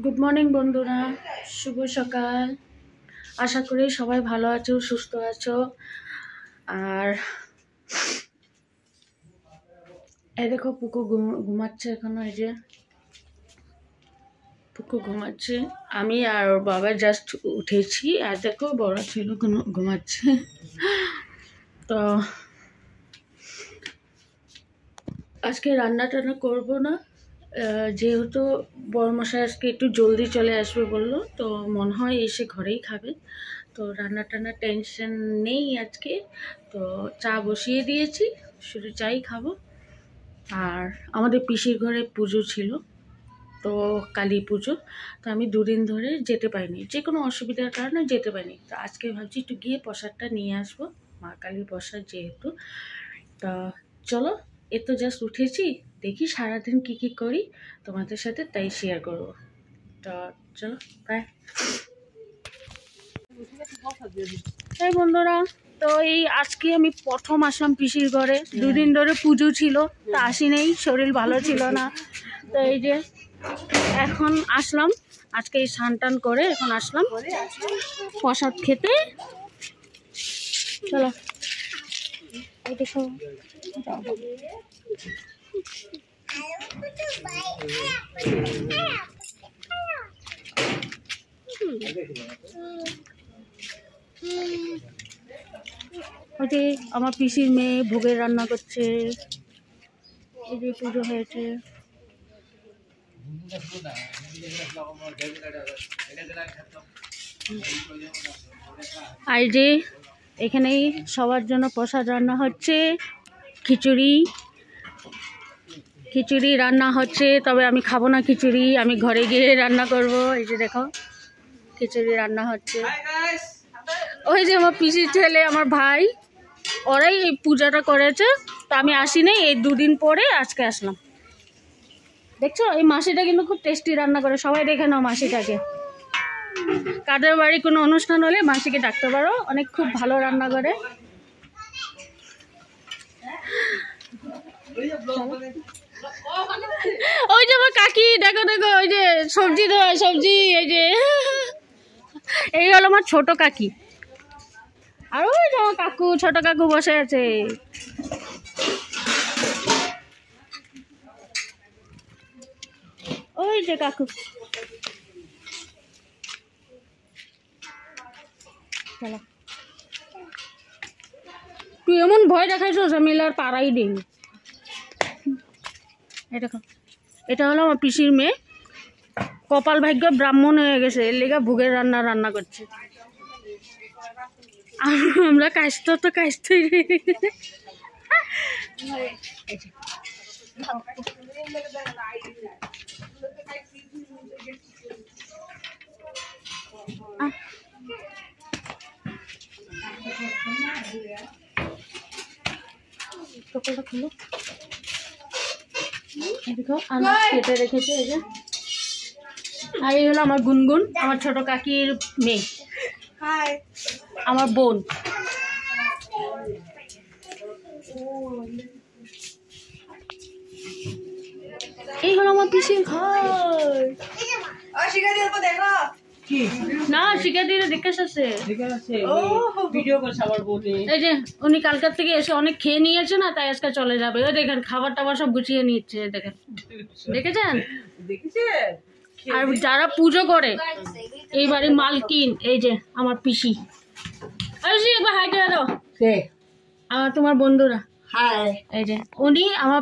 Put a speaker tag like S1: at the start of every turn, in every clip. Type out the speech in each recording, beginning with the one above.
S1: Good morning বন্ধুরা, শুভ সকাল। আশা করি সবাই ভালো আছো, সুস্থ আছো। আর এই দেখো পুকু ঘুমাচ্ছে এখনো। এই যে পুকু ঘুমাচ্ছে, আমি আর ওর বাবা জাস্ট উঠেছি। আর দেখো বড় ছিল ঘুমাচ্ছে। তো আজকে রান্না টান্না করবো না, যেহেতু বড়মশাই আজকে একটু জলদি চলে আসবে বললো, তো মনে হয় এসে ঘরেই খাবে। তো রান্না টান্না টেনশন নেই আজকে। তো চা বসিয়ে দিয়েছি, শুধু চাই খাবো। আর আমাদের পিসির ঘরে পুজো ছিল, তো কালী পুজো। তো আমি দুদিন ধরে যেতে পারিনি, যে কোনো অসুবিধার কারণে যেতে পারিনি। তো আজকে ভাবছি একটু গিয়ে প্রসাদটা নিয়ে আসবো, মা কালীর প্রসাদ যেহেতু। তা চলো, এ তো জাস্ট উঠেছি, দেখি সারাদিন কি করি তোমাদের সাথে, তাই শেয়ার করবো। তো চলো, বাই। এই বন্ধুরা, তো এই আজকে আমি প্রথম আসলাম পিসির ঘরে। দুদিন ধরে পুজো ছিল, তা আসি নেই, শরীর ভালো ছিল না। তো এই যে এখন আসলাম, আজকে এই স্নান টান করে এখন আসলাম প্রসাদ খেতে। চলো, এই দেখো ওই যে আমার পিসির মেয়ে ভোগের রান্না করছে। এই যে পুজো হয়েছে। আর যে এখানেই সবার জন্য প্রসাদ রান্না হচ্ছে, খিচুড়ি রান্না হচ্ছে। তবে আমি খাবো না খিচুড়ি, আমি ঘরে গিয়ে রান্না করব। এই যে দেখো খিচুড়ি রান্না হচ্ছে। ওই যে আমার পিসির ছেলে, আমার ভাই, ওরাই এই পূজাটা করেছে। তো আমি আসিনি, এই দুদিন পরে আজকে আসলাম। দেখছো এই মাসিটা কিন্তু খুব টেস্টি রান্না করে, সবাই দেখে নাও মাসিটাকে। কাদের বাড়ি কোনো অনুষ্ঠান হলে মাসিকে ডাকতে পারো, অনেক খুব ভালো রান্না করে। ওই যে আমার কাকি, দেখো দেখো, ওই যে সবজি দেওয়া সবজি। এই যে এই হলো আমার ছোট কাকি। আর ওই যে আমার কাকু, ছোট কাকু বসে আছে। ওই যে কাকু। চলো, তুই এমন ভয় দেখাইছিস, আমি আর পাড়াই দিইনি। এটা হলো আমার পিসির মেয়ে, কপাল ভাগ্য ব্রাহ্মণ হয়ে গেছে, এর লেগে ভোগের রান্না করছে। আমরা কাশতেই খুলো। দেখো আনাজ কেটে রেখেছে এই যে। আর এই হলো আমার গুনগুন, আমার ছোট কাকির মেয়ে, আমার বোন। এই হলো আমার পিসির ঘর। না শিকারিরা দেখে আসছে। এই যে উনি কালকার থেকে এসে অনেক খেয়ে নিয়েছে না, তাই আজকে চলে যাবে। ওই দেখেন খাবার টাবার সব গুছিয়ে নিচ্ছে, দেখেন, দেখেছেন? আর যারা পুজো করে এই বাড়ির মালকিন, এই যে আমার পিসি। একবার হাই করে দাও। আমার তোমার বন্ধুরা, এই যে উনি আমার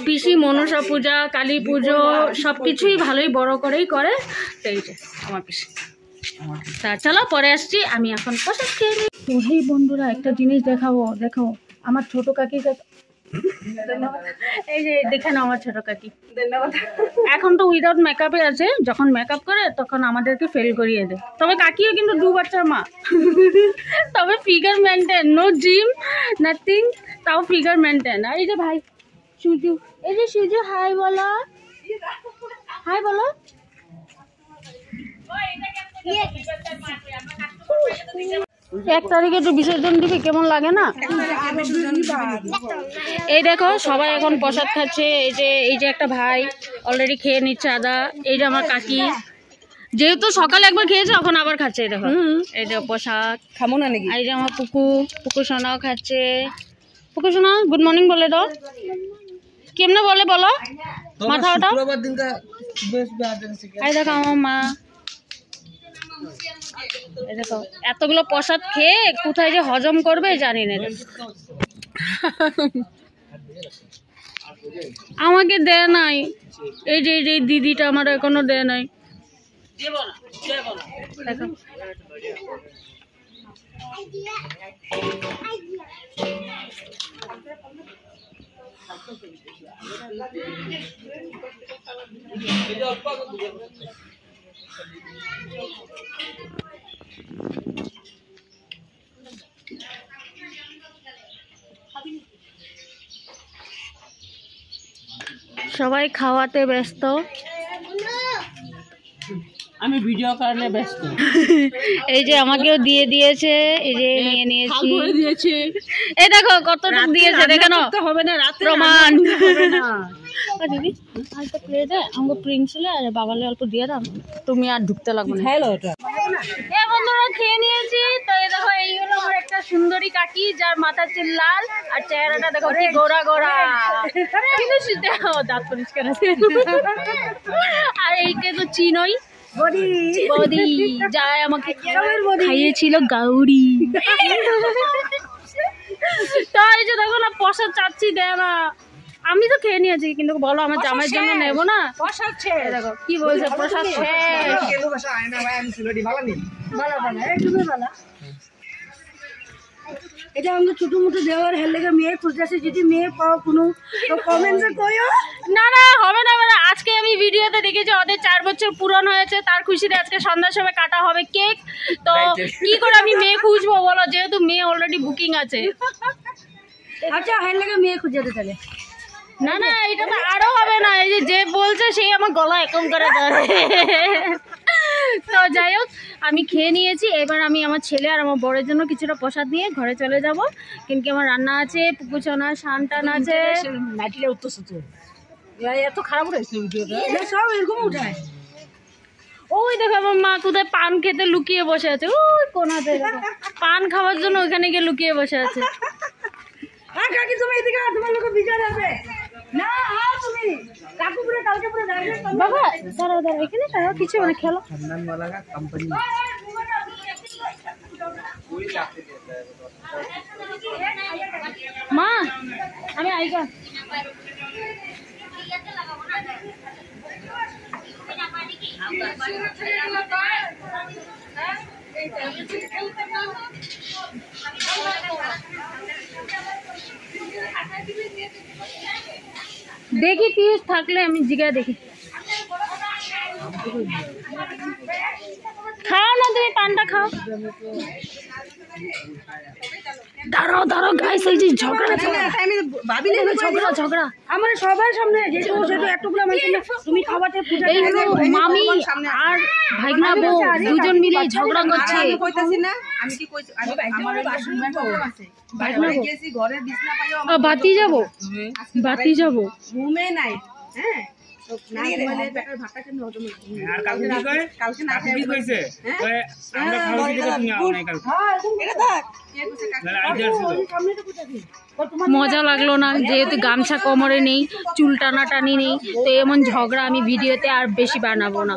S1: পিসি মনসা পূজা, কালী পুজো সবকিছুই ভালোই বড় করেই করে। তো এই যে আমার পিসি। তা চলো পরে আসছি, আমি এখন প্রসাদ খেয়ে নিই। তো এই বন্ধুরা একটা জিনিস দেখাবো, দেখো আমার ছোট কাকি। এই যে দেখে নাও আমার ছোট কাকি। এখন তো উইদাউট মেকআপে আছে, যখন মেকআপ করে তখন আমাদেরকে ফেল করিয়ে দেয়। তবে কাকিও কিন্তু 2 বাচ্চার মা, তবে figure maintain, no gym nothing, তাও ফিগার মেনটেন। আর এই যে ভাই সুজু, এই যে সুজু, হাই বলো, হাই বলো। 1 তারিখে একটু বিসর্জন দিবি, কেমন লাগে না? এই দেখো সবাই এখন প্রসাদ খাচ্ছে। এই যে একটা ভাই অলরেডি খেয়ে নিচ্ছে আদা। এই যে আমার কাকি, যেহেতু সকালে একবার খেয়েছে এখন আবার খাচ্ছে। এই দেখো, এই যে প্রসাদ খাবো না নাকি। এই যে আমার পুকু সোনাও খাচ্ছে। পুকু সোনা গুড মর্নিং বলে দাও। কেমনে বলে বলো, মাথা ওটা। এই দেখো আমার মা, এই দেখো এতগুলো প্রসাদ খেয়ে কোথায় যে হজম করবে জানি না। আমাকে দেয় নাই, এই যে দিদিটা আমার এখনো দেয় নাই। দেখো সবাই খাওয়াতে ব্যস্ত, আমি ভিডিও কারণে ব্যস্ত। এই যে আমাকেও দিয়ে দিয়েছে, এই যে নিয়ে নিয়েছি। এই দেখো কতটা দিয়েছে, দেখো না হবে না রাতে প্রমাণ হবে না। দিদি অল্প প্লেট দে, আমাকে প্রিন্সিলে আর বাবালে অল্প দিয়ে দাও, তুমি আর ঢুকতে লাগবে না। হ্যালো এটা এ বন্ধুরা খেয়ে নিয়েছি। তো এই দেখো এই হলো আমার একটা সুন্দরী কাকি, যার মাথা চুল লাল আর চেহারাটা দেখো কি গোরা গোরা, কিন্তু সেটা দাঁত পরিষ্কার আছে। আর এইটা তো চিনই বডি, যা আমাকে খাইয়েছিল গাউরি। তো এই যে দেখো না প্রসাদ চাচ্ছি, দেয় না। আমি তো খেয়ে নিয়েছি, কিন্তু বলো আমার জামাইয়ের জন্য নেবো না। দেখো কি বলছে, প্রসাদ
S2: এটা আমাকে ছোট মোটো দেওয়ার হের লেগে মেয়ে খুঁজতেছে, যদি মেয়ে পাও কোনো কমেন্টসে কইও।
S1: না না হবে না। মানে আজকে আমি ভিডিওতে দেখেছি ওদের 4 বছর পূরণ হয়েছে, তার খুশিতে আজকে সন্ধ্যার সময় কাটা হবে কেক। তো কি করে আমি মেয়ে খুঁজবো বলো, যেহেতু মেয়ে অলরেডি বুকিং আছে।
S2: আচ্ছা হের লেগে মেয়ে খুঁজতে তাহলে।
S1: না না এটা তো আরো হবে না, এই যে বলছে সেই আমার গলা একম করে ধরে। তো যাই হোক আমি খেয়ে নিয়েছি, এবার আমি আমার ছেলে আর আমার বরের জন্য কিছুটা প্রসাদ নিয়ে ঘরে চলে যাব। কিন্তু আমার রান্না আছে, পুকুচনা শান টান আছে।
S2: এত খারাপ হয়েছে ভিডিওটা, সব এরকম উঠায়।
S1: ওই দেখো আমার মা কোথায় পান খেতে লুকিয়ে বসে আছে, ওই কোনাতে পান খাওয়ার জন্য ওইখানে গিয়ে লুকিয়ে বসে আছে।
S2: কাকি তুমি এদিকে তোমার লোক বিচার আছে না, তুমি কাকু পুরো কালকে পুরো দাঁড়িয়ে
S1: বাবা দাঁড়াও দাঁড়াও, এখানে দাঁড়াও, কিছু মানে খেলো। মা আমি আইগা দেখি পিস থাকলে আমি জিগা দেখি। খাও না তুমি পানটা খাও। দাঁড়াও দাঁড়াও গাইস, এই যে ঝগড়া
S2: আমি ভাবি না ঝগড়া ঝগড়া আমার সবার সামনে, যেটা সেটা এতগুলো মানুষ তুমি খাওয়াতে পূজা।
S1: এই মামি আর ভাইগনা বউ দুজন মিলে ঝগড়া করছে।
S2: আমি কইতাছি না, আমি কি কইছি, আমার বাসন প্রবলেম আছে, ভাইগনা গেছি ঘরে বিছনা পাইও,
S1: বাতি যাব
S2: ঘুমে নাই। হ্যাঁ না মানে পেটের ভাতটা কেন হজম হয় আর কালকে কি কয়, কালকে না কি কইছে কয় আমরা খাওয়া দিতে তুমি আও নাই কালকে। হ্যাঁ এটা থাক কে কইছে কালকে সামনে তো কোথায়
S1: মজা লাগলো না, যেহেতু গামছা কোমরে নেই, চুল টানাটানি নেই, তো এমন ঝগড়া আমি ভিডিওতে আর বেশি বানাবো না।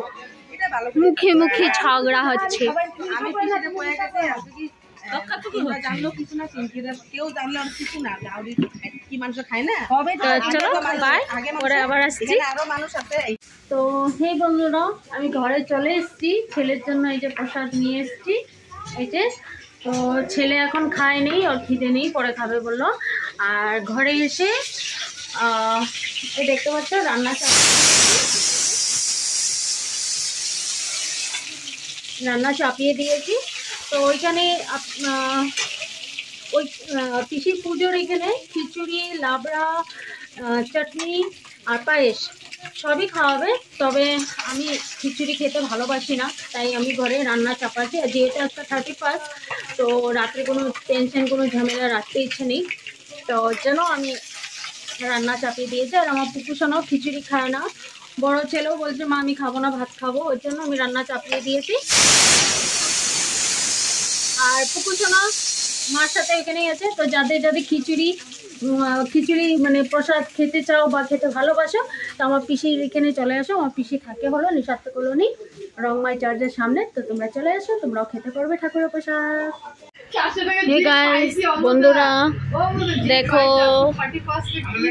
S1: মুখে মুখে ঝগড়া হচ্ছে।
S2: আমি পিছনে পড়ে গেছে আর কি তোমরা জানলো কিছু না, কেউ জানলো আর কিছু না, গাউরি কি মানুষ খায় না।
S1: চলো বাই, পরে আবার আসছি।
S2: আরো মানুষ আছে।
S1: তো হে বন্ধুরা আমি ঘরে চলে এসেছি, ছেলের জন্য এই যে প্রসাদ নিয়ে এসেছি। এই যে তো ছেলে এখন খায়নি, ওর খিদে নেই, পরে খাবে বললো। আর ঘরে এসে এই দেখতে পাচ্ছ রান্না চাপিয়ে দিয়েছি। তো ওইখানে ওই পিসির পুজোর এখানে খিচুড়ি, লাবড়া, চাটনি আর পায়েস সবই খাওয়াবে, তবে আমি খিচুড়ি খেতে ভালোবাসি না, তাই আমি ঘরে রান্না চাপাচ্ছি। আর যেহেতু একটা 31, তো রাত্রে কোনো টেনশন, কোনো ঝামেলা রাখতে ইচ্ছে নেই, তো ওর জন্য আমি রান্না চাপিয়ে দিয়েছি। আর আমার পুকুসোনাও খিচুড়ি খায় না, বড় ছেলেও বলছে মা আমি খাবো না, ভাত খাবো, ওর জন্য আমি রান্না চাপিয়ে দিয়েছি। আর পুকুসোনা মার সাথে এখানেই আছে। তো যাদের যাদের খিচুড়ি মানে প্রসাদ খেতে চাও বা খেতে ভালোবাসো, তো আমার পিসির এখানে চলে আসো। আমার পিসি থাকে হলো নিঃস্বার্থ কলোনি, রংমাই চার্চের সামনে। তো তোমরা চলে আসো, তোমরাও খেতে পারবে ঠাকুরের প্রসাদ। হে গাইস, বন্ধুরা দেখো,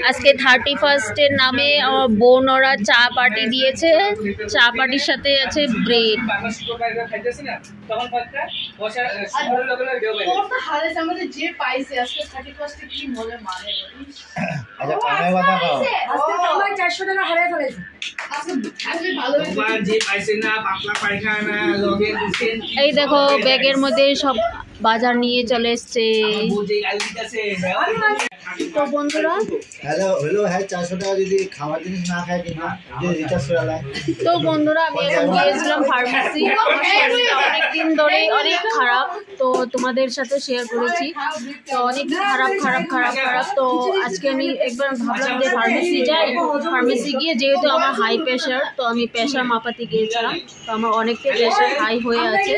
S1: আজকে 31-এর নামে আমার বোন ওরা চা পার্টি দিয়েছে। চা পার্টির সাথে আছে ব্রেড। এই দেখো ব্যাগের মধ্যে সব বাজার নিয়ে চলে এসছে। তো বন্ধুরা তো বন্ধুরা আমি এখন গিয়েছিলাম ফার্মেসি। আমার শরীরটা অনেকদিন ধরে অনেক খারাপ, তো তোমাদের সাথে শেয়ার করেছি। তো অনেক খারাপ। তো আজকে আমি একবার ভাবলাম যে ফার্মেসি যাই। ফার্মেসি গিয়ে যেহেতু আমার হাই প্রেশার, তো আমি প্রেশার মাপাতে গিয়েছিলাম। তো আমার অনেকটাই প্রেশার হাই হয়ে আছে,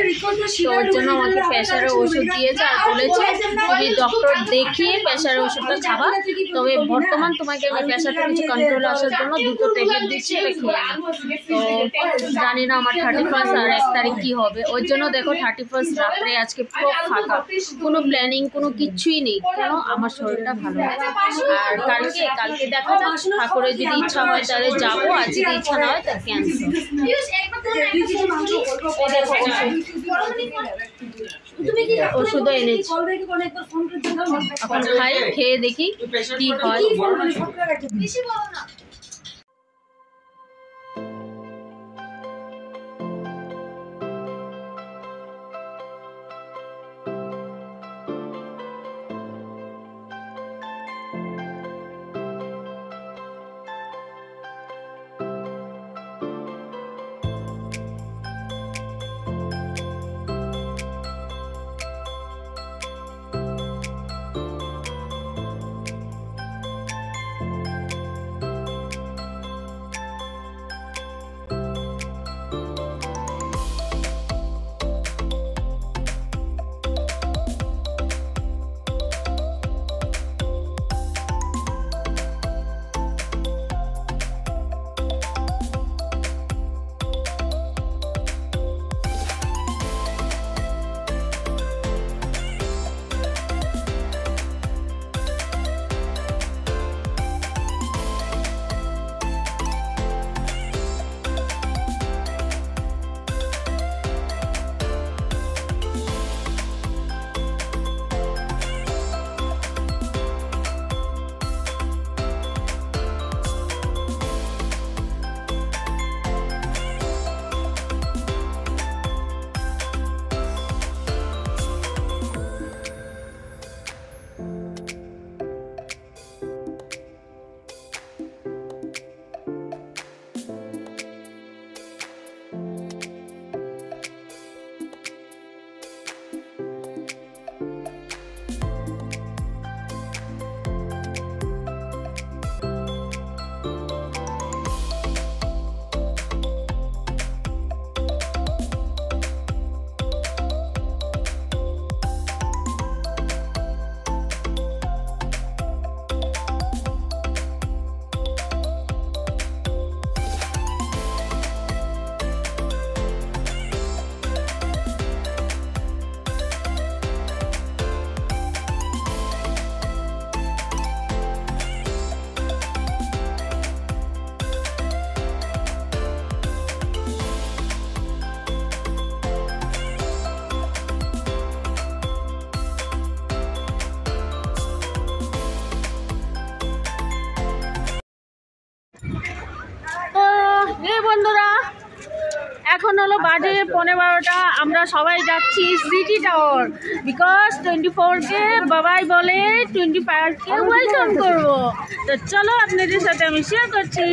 S1: তো ওর জন্য আমাকে প্রেশারের ওষুধ দিয়েছে আর বলেছে তুমি ডক্টর দেখিয়ে প্রেশারের ওষুধটা খাবা। তবে বর্তমান তোমাকে আমি প্রেশারটা কিছু কন্ট্রোল আসার জন্য 2টো ট্যাবলেট দিচ্ছি, এটা খেয়ে তো জানি না আমার 31 আর 1 তারিখ কী হবে। ওই জন্য দেখো 31 রাত্রে আজকে পুরো ফাঁকা, কোনো প্ল্যানিং কোনো কিচ্ছুই নেই, কেন আমার শরীরটা ভালো নেই। আর কালকে দেখা যাক, ঠাকুরের যদি ইচ্ছা হয় তাহলে যাবো, আর যদি ইচ্ছা না হয় তাহলে ক্যান্সেল। ওষুধও এনেছি, এখন খাই, খেয়ে দেখি কি হয়। বন্ধুরা এখন হলো বাজে 12:15, আমরা সবাই যাচ্ছি সিটি টাওয়ার, বিকজ 24কে বাবাই বলে 25কে ওয়েলকাম করবো। তো চলো আপনাদের সাথে আমি শেয়ার করছি।